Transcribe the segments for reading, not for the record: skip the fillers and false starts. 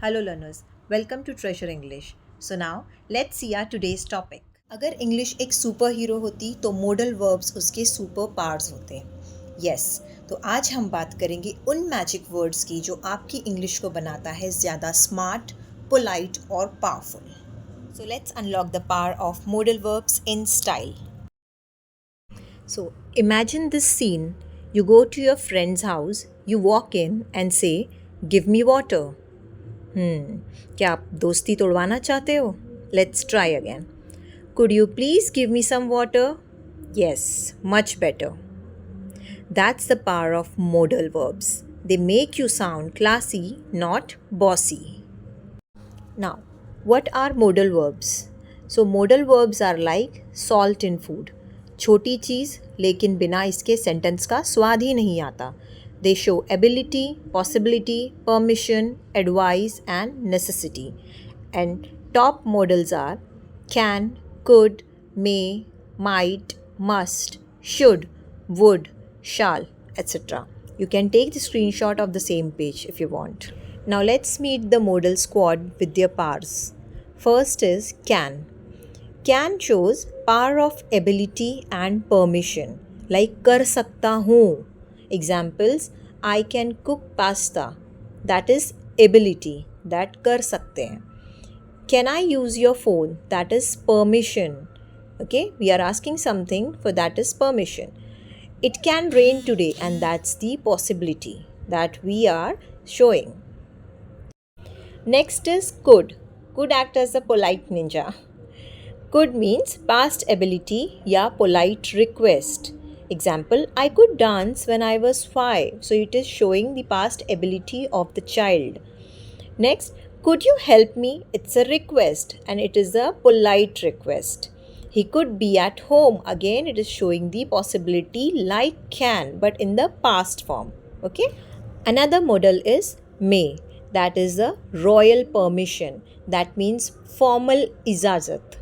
Hello learners, welcome to Treasure English. So now let's see our today's topic. अगर English एक super hero होती तो modal verbs उसके super powers होते। Yes, तो आज हम बात करेंगे उन मैजिक वर्ड्स की जो आपकी इंग्लिश को बनाता है ज़्यादा स्मार्ट, पोलाइट और powerful. So let's unlock the power of modal verbs in style. So imagine this scene. You go to your friend's house, you walk in and say, "Give me water." क्या आप दोस्ती तोड़वाना चाहते हो? Let's try again. Could you please give me some water? Yes, much better. That's the power of modal verbs. They make you sound classy, not bossy. Now, what are modal verbs? So, modal verbs are like salt in food. छोटी चीज़ लेकिन बिना इसके sentence का स्वाद ही नहीं आता. They show ability, possibility, permission, advice and necessity. And top modals are can, could, may, might, must, should, would, shall, etc. You can take the screenshot of the same page if you want. Now let's meet the modal squad with their powers. First is can. Can shows power of ability and permission, like कर सकता हूँ. Examples, I can cook pasta. That is ability, that कर सकते हैं. Can I use your phone? That is permission. Okay, we are asking something, for that is permission. It can rain today, and that's the possibility that we are showing. Next is could. Could act as a polite ninja. Could means past ability या polite request. Example, I could dance when I was 5. So it is showing the past ability of the child. Next, could you help me? It's a request and it is a polite request. He could be at home. Again, it is showing the possibility like can but in the past form. Okay. Another modal is may. That is the royal permission. That means formal ijazat.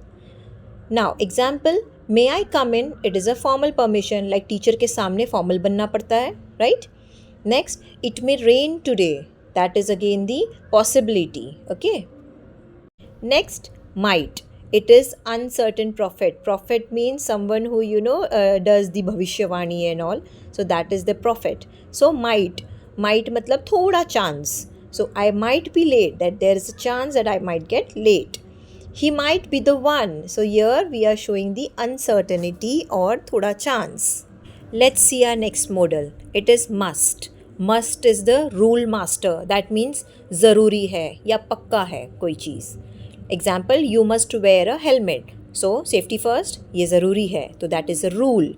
Now, example, may I come in? It is a formal permission, like teacher के सामने formal बनना पड़ता है, right? Next, it may rain today. That is again the possibility, okay? Next, might. It is uncertain prophet. Prophet means someone who, does the bhavishyavani and all. So that is the prophet. So might. Might मतलब थोड़ा chance. So I might be late. That there is a chance that I might get late. He might be the one. So here we are showing the uncertainty or thoda chance. Let's see our next modal. It is must. Must is the rule master. That means zaruri hai ya pakka hai koi cheez. Example, you must wear a helmet. So safety first, ye zaruri hai. So that is a rule.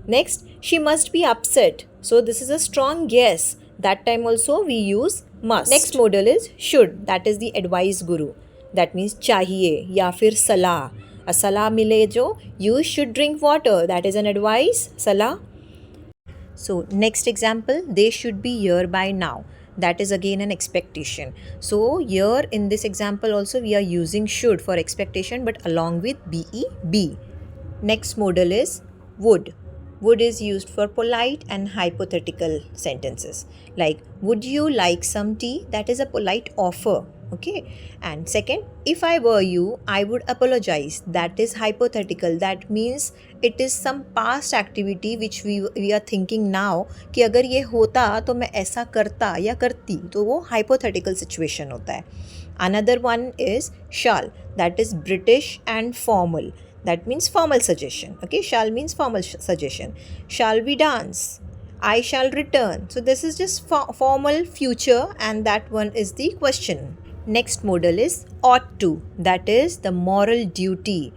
Next, she must be upset. So this is a strong guess. That time also we use must. Next modal is should. That is the advice guru. That means चाहिए या फिर सलाह. सलाह मिले जो you should drink water. That is an advice, सलाह. So next example, they should be here by now. That is again an expectation. So here in this example also we are using should for expectation but along with be. Next modal is would. Would is used for polite and hypothetical sentences. Like, would you like some tea? That is a polite offer. Okay. And second, if I were you, I would apologize. That is hypothetical. That means it is some past activity which we are thinking now कि अगर ये होता तो मैं ऐसा करता या करती, तो वो hypothetical situation होता है. Another one is shall. That is British and formal. That means formal suggestion. Okay, shall means formal suggestion. Shall we dance? I shall return. So this is just formal future and that one is the question. Next modal is ought to. That is the moral duty.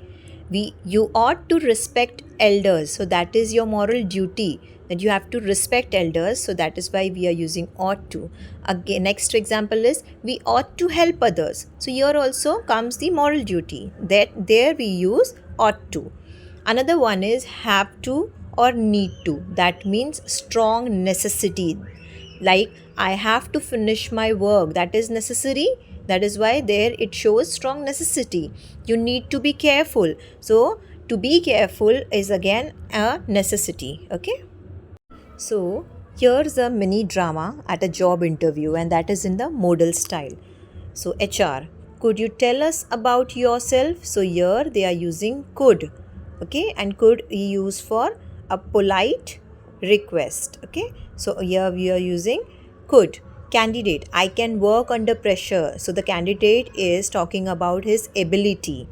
You ought to respect elders. So that is your moral duty. That you have to respect elders. So that is why we are using ought to. Again, next example is we ought to help others. So here also comes the moral duty. There we use ought to. Another one is have to or need to. That means strong necessity. Like I have to finish my work. That is necessary. That is why there it shows strong necessity. You need to be careful. So to be careful is again a necessity. Okay. So here's a mini drama at a job interview and that is in the modal style. So HR, could you tell us about yourself? So here they are using could. Okay, and could we use for a polite request. Okay, so here we are using could. Candidate, I can work under pressure. So the candidate is talking about his ability.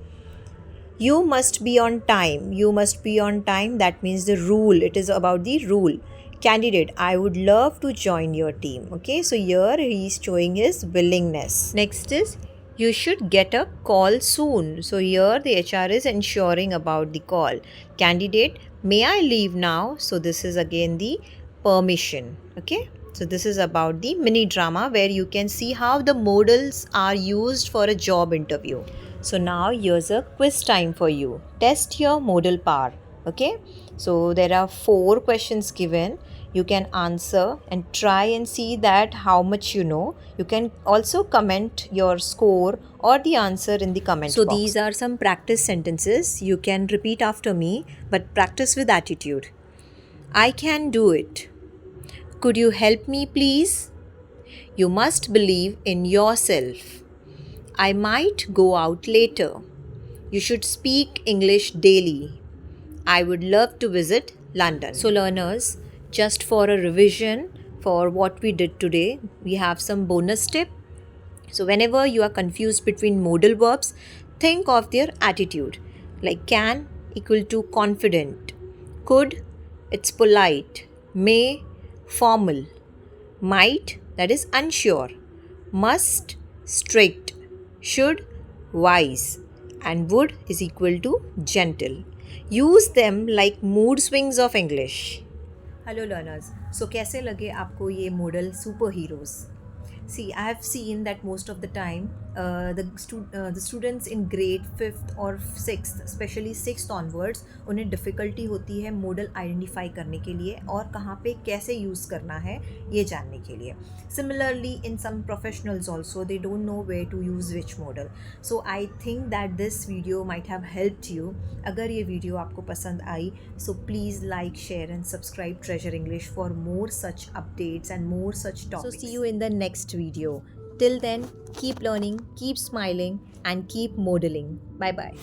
You must be on time. You must be on time. That means the rule. It is about the rule. Candidate, I would love to join your team. Okay, so here he is showing his willingness. Next is, you should get a call soon. So here the HR is ensuring about the call. Candidate, may I leave now? So this is again the permission. Okay, so this is about the mini drama where you can see how the modals are used for a job interview. So now here's a quiz time for you. Test your modal power. Okay, so there are 4 questions given. You can answer and try and see that how much you know. You can also comment your score or the answer in the comment box. So these are some practice sentences. You can repeat after me, but practice with attitude. I can do it. Could you help me please? You must believe in yourself. I might go out later. You should speak English daily. I would love to visit London. So learners, just for a revision for what we did today, we have some bonus tip. So whenever you are confused between modal verbs, think of their attitude. Like can equal to confident. Could, it's polite. May, formal. Might, that is unsure. Must, strict. Should, wise. And would is equal to gentle. Use them like mood swings of English. Hello learners. So कैसे लगे आपको ये modal super heroes? See, I have seen that most of the time the students in grade 5th or 6th, especially 6th onwards, उन्हें difficulty होती है modal identify करने के लिए और कहाँ पे कैसे use करना है ये जानने के लिए. Similarly, in some professionals also, they don't know where to use which modal. So I think that this video might have helped you. अगर ये video आपको पसंद आई, so please like, share and subscribe Treasure English for more such updates and more such topics. So see you in the next video. Till then, keep learning, keep smiling and keep modeling. Bye bye.